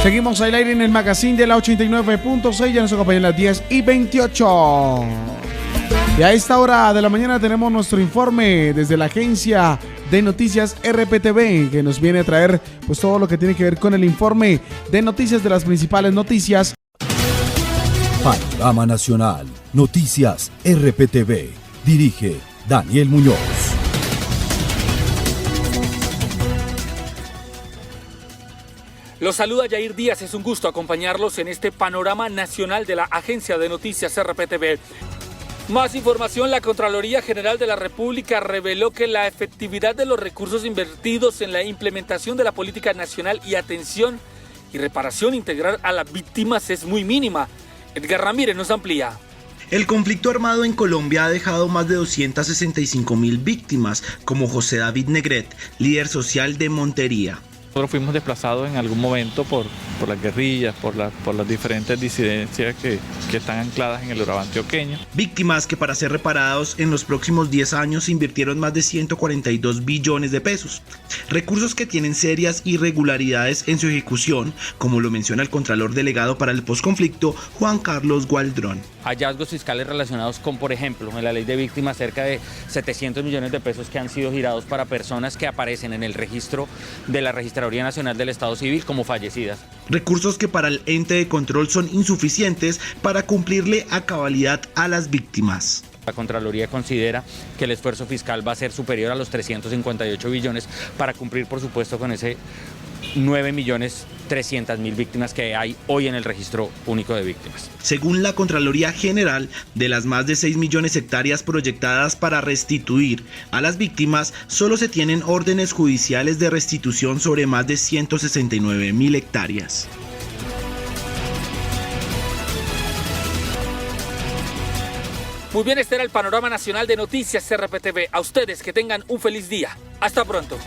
Seguimos al aire en el magazine de la 89.6, ya nos acompañan las 10:28. Y a esta hora de la mañana tenemos nuestro informe desde la agencia de noticias RPTV, que nos viene a traer pues todo lo que tiene que ver con el informe de noticias de las principales noticias. Panorama Nacional, Noticias RPTV. Dirige Daniel Muñoz. Los saluda Yair Díaz, es un gusto acompañarlos en este panorama nacional de la Agencia de Noticias RPTV. Más información, la Contraloría General de la República reveló que la efectividad de los recursos invertidos en la implementación de la política nacional y atención y reparación integral a las víctimas es muy mínima. Edgar Ramírez nos amplía. El conflicto armado en Colombia ha dejado más de 265.000 víctimas, como José David Negret, líder social de Montería. Nosotros fuimos desplazados en algún momento por las guerrillas, por las diferentes disidencias que están ancladas en el Urabá antioqueño. Víctimas que para ser reparados en los próximos 10 años invirtieron más de 142 billones de pesos. Recursos que tienen serias irregularidades en su ejecución, como lo menciona el Contralor Delegado para el Postconflicto, Juan Carlos Gualdrón. Hallazgos fiscales relacionados con, por ejemplo, en la ley de víctimas, cerca de 700 millones de pesos que han sido girados para personas que aparecen en el registro de la Registraduría Nacional del Estado Civil como fallecidas. Recursos que para el ente de control son insuficientes para cumplirle a cabalidad a las víctimas. La Contraloría considera que el esfuerzo fiscal va a ser superior a los 358 billones para cumplir, por supuesto, con ese 9.300.000 víctimas que hay hoy en el registro único de víctimas. Según la Contraloría General, de las más de 6 millones de hectáreas proyectadas para restituir a las víctimas, solo se tienen órdenes judiciales de restitución sobre más de 169.000 hectáreas. Muy bien, este era el panorama nacional de noticias RPTV. A ustedes que tengan un feliz día. Hasta pronto.